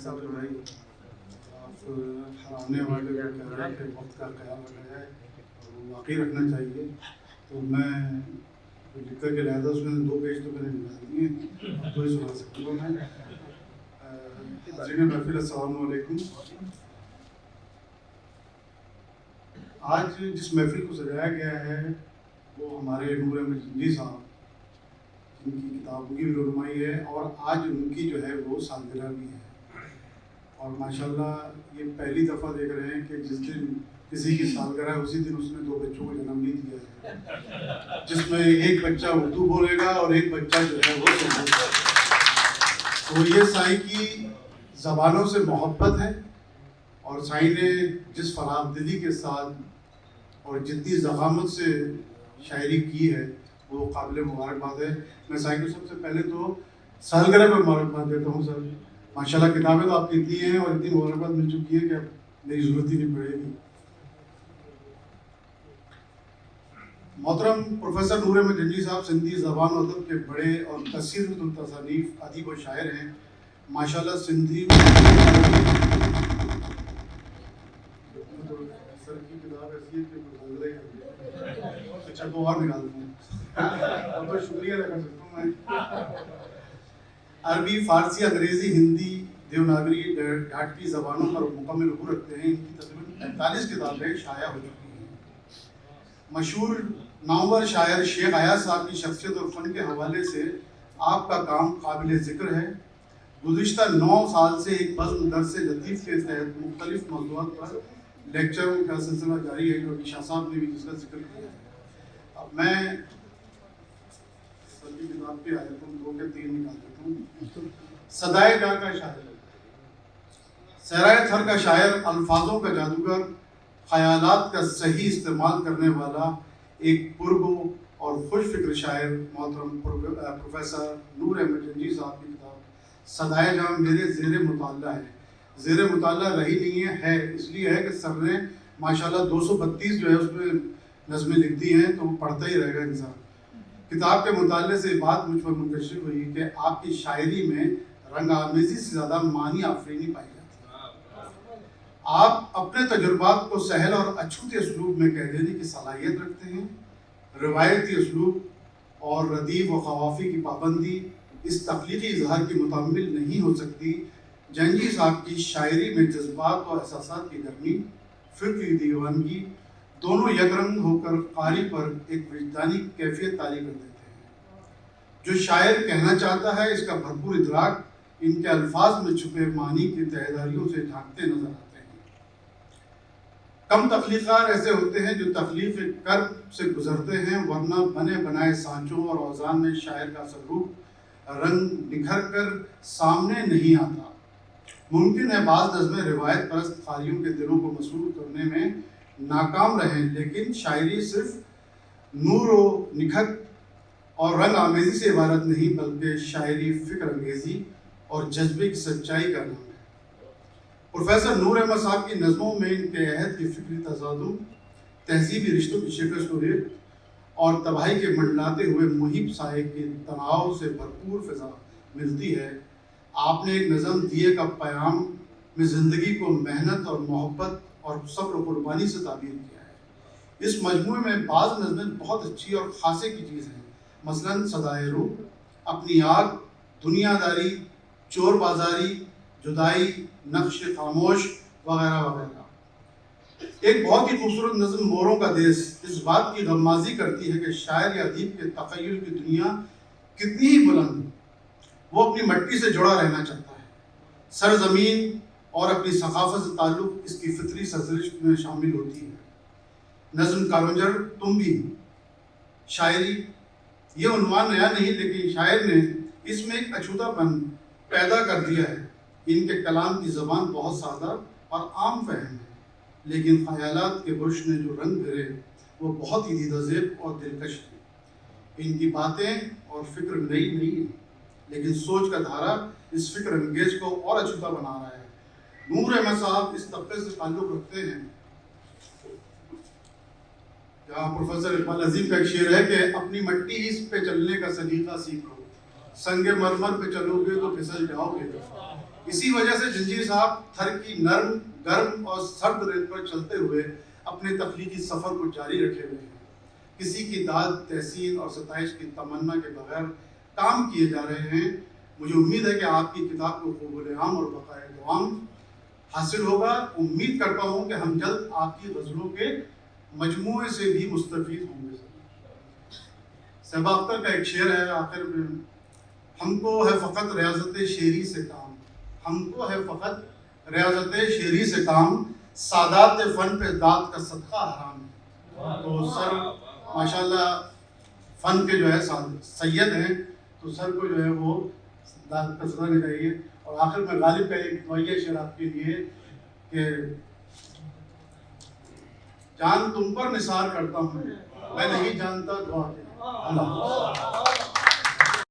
صاحب جو بھائی آپ ہرانے والے کا کہہ رہے ہیں کہ وقت کا خیال رکھا جائے اور واقعی رکھنا چاہیے، تو میں لکھ کر کے لایا تھا، اس میں 2 پیج تو میں نے نکال دیے، اب تو ہی سنا سکوں گا میں۔ حاضرین محفل السلام علیکم۔ آج جس محفل کو سجایا گیا ہے وہ ہمارے نور احمد جنجی صاحب، جن کی کتابوں کی بھی رونمائی ہے اور آج ان کی جو ہے وہ سالگرہ بھی ہے، اور ماشاءاللہ یہ پہلی دفعہ دیکھ رہے ہیں کہ جس دن کسی کی سالگرہ ہے اسی دن اس نے 2 بچوں کو جنم بھی دیا ہے، جس میں ایک بچہ اردو بولے گا اور ایک بچہ جو ہے وہ سندھی گا۔ تو یہ سائیں کی زبانوں سے محبت ہے، اور سائیں نے جس فراخ دلی کے ساتھ اور جتنی ضخامت سے شاعری کی ہے وہ قابل مبارکباد ہے۔ میں سائیں کو سب سے پہلے تو سالگرہ پر مبارکباد دیتا ہوں سر۔ ماشاءاللہ کتابیں تو آپ کی اتنی ہیں اور اتنی مبارکباد مل چکی ہے کہ اب میری ضرورت ہی نہیں پڑے گی۔ محترم پروفیسر نور احمد جنجی صاحب سندھی زبان و ادب کے بڑے اور کثیرۃ التصانیف ادیب و شاعر ہیں۔ ماشاءاللہ سندھی سر کی کتاب ایسی ہے کہ اچھا 2 اور نکال دوں، اب تو شکریہ ادا کر سکتا ہوں میں۔ عربی، فارسی، انگریزی، ہندی، دیوناگری، ڈھاٹکی زبانوں پر مکمل عبور رکھتے ہیں۔ ان کی تقریباً 45 کتابیں شائع ہو چکی ہیں۔ مشہور نامور شاعر شیخ ایاز صاحب کی شخصیت اور فن کے حوالے سے آپ کا کام قابل ذکر ہے۔ گزشتہ 9 سال سے ایک بزم درس لطیف کے تحت مختلف موضوعات پر لیکچر کا سلسلہ جاری ہے، جو شاہ صاحب نے بھی جس کا ذکر کیا ہے۔ اب میں سر کی کتاب پہ آ جاتا ہوں، 2 کے 3 نکال دیتا ہوں۔ صدائے جاں کا شاعر، صحرائے تھر کا شاعر، الفاظوں کا جادوگر، خیالات کا صحیح استعمال کرنے والا ایک پرگو اور خوش فکر شاعر محترم پروفیسر نور احمد جنجی صاحب کی کتاب صدائے جاں میرے زیر مطالعہ ہے۔ زیر مطالعہ رہی نہیں ہے، اس لیے ہے کہ سر نے ماشاءاللہ 232 جو ہے اس میں نظمیں لکھ دی ہیں، تو وہ پڑھتا ہی رہے گا انسان۔ کتاب کے مطالعے سے بات مجھ پر منتشر ہوئی کہ آپ کی شاعری میں رنگ آمیزی سے زیادہ معنی آفرینی پائی جاتی ہے۔ آپ اپنے تجربات کو سہل اور اچھوتے اسلوب میں کہہ دینے کی صلاحیت رکھتے ہیں۔ روایتی اسلوب اور ردیف و قوافی کی پابندی اس تخلیقی اظہار کی مکمل نہیں ہو سکتی۔ جنجی صاحب کی شاعری میں جذبات و احساسات کی گرمی، فکری دیوانگی دونوں یک رنگ ہو کر قاری پر ایک وجدانی کیفیت طاری کر دیتے ہیں۔ جو شاعر کہنا چاہتا ہے اس کا بھرپور ادراک ان کے الفاظ میں چھپے معنی کی تہہ داریوں سے جھانکتے نظر آتے ہیں۔ کم تخلیقار ایسے ہوتے ہیں جو تخلیق کرب سے گزرتے ہیں، ورنہ بنے بنائے سانچوں اور اوزان میں شاعر کا سلوک رنگ نکھر کر سامنے نہیں آتا۔ ممکن ہے بعض نظمیں روایت پرست قاریوں کے دلوں کو مسرور کرنے میں ناکام رہیں، لیکن شاعری صرف نور و نکھت اور رنگ آمیزی سے عبارت نہیں، بلکہ شاعری فکر انگیزی اور جذبے کی سچائی کا نام ہے۔ پروفیسر نور احمد صاحب کی نظموں میں ان کے عہد کی فکری تصادم، تہذیبی رشتوں کی شکست و ریت اور تباہی کے منڈلاتے ہوئے محیط سائے کے تناؤ سے بھرپور فضا ملتی ہے۔ آپ نے ایک نظم دیے کا پیام میں زندگی کو محنت اور محبت اور صبر و قربانی سے تعبیر کیا ہے۔ اس مجموعے میں بعض نظمیں بہت اچھی اور خاصے کی چیز ہیں، مثلاً صدائے روح، اپنی آگ، دنیا داری، چور بازاری، جدائی، نقش خاموش وغیرہ وغیرہ۔ ایک بہت ہی خوبصورت نظم موروں کا دیس اس بات کی غمازی کرتی ہے کہ شاعر یا ادیب کے تخیل کی دنیا کتنی ہی بلند، وہ اپنی مٹی سے جڑا رہنا چاہتا ہے۔ سرزمین اور اپنی ثقافت سے تعلق اس کی فطری سرزنش میں شامل ہوتی ہے۔ نظم کارونجر تم بھی شاعری، یہ عنوان نیا نہیں، لیکن شاعر نے اس میں ایک اچھوتا پن پیدا کر دیا ہے۔ ان کے کلام کی زبان بہت سادہ اور عام فہم ہے، لیکن خیالات کے برش نے جو رنگ بھرے وہ بہت ہی دیدہ زیب اور دلکش ہیں۔ ان کی باتیں اور فکر نئی نہیں ہے، لیکن سوچ کا دھارا اس فکر انگیز کو اور اچھوتا بنا رہا ہے۔ نور احمد صاحب اس طبقے سے تعلق رکھتے ہیں جہاں پروفیسر اقبال عظیم کا ایک شعر ہے کہ اپنی مٹی پہ چلنے کا سلیقہ سیکھو، سنگ مرمر پہ چلو گے تو پھسل جاؤ گے۔ اسی وجہ سے جنجیر صاحب تھر کی نرم گرم اور سرد ریت پر چلتے ہوئے اپنے تخلیقی سفر کو جاری رکھے ہوئے ہیں. کسی کی داد تحسین اور ستائش کی تمنا کے بغیر کام کیے جا رہے ہیں. مجھے امید ہے کہ آپ کی کتاب کو قبول عام اور بقائے دوام حاصل ہوگا. امید کرتا ہوں کہ ہم جلد آپ کی غزلوں کے مجموعے سے بھی مستفید ہوں گے. صبا اختر کا ایک شعر ہے آخر میں: ہم کو ہے فقط ریاضت شعری سے کام، ہم کو ہے فقط ریاضت شعری سے کام، سادات فن پہ داد کا صدقہ حرام ہے. تو سر ماشاءاللہ فن کے جو ہے سید ہیں، تو سر کو جو ہے وہ داد کا صدقہ نہیں چاہیے. اور آخر میں غالب کا ایک دعائیہ شعر آپ کے لیے کہ جان تم پر نثار کرتا ہوں، میں نہیں جانتا دعا کے. اللہ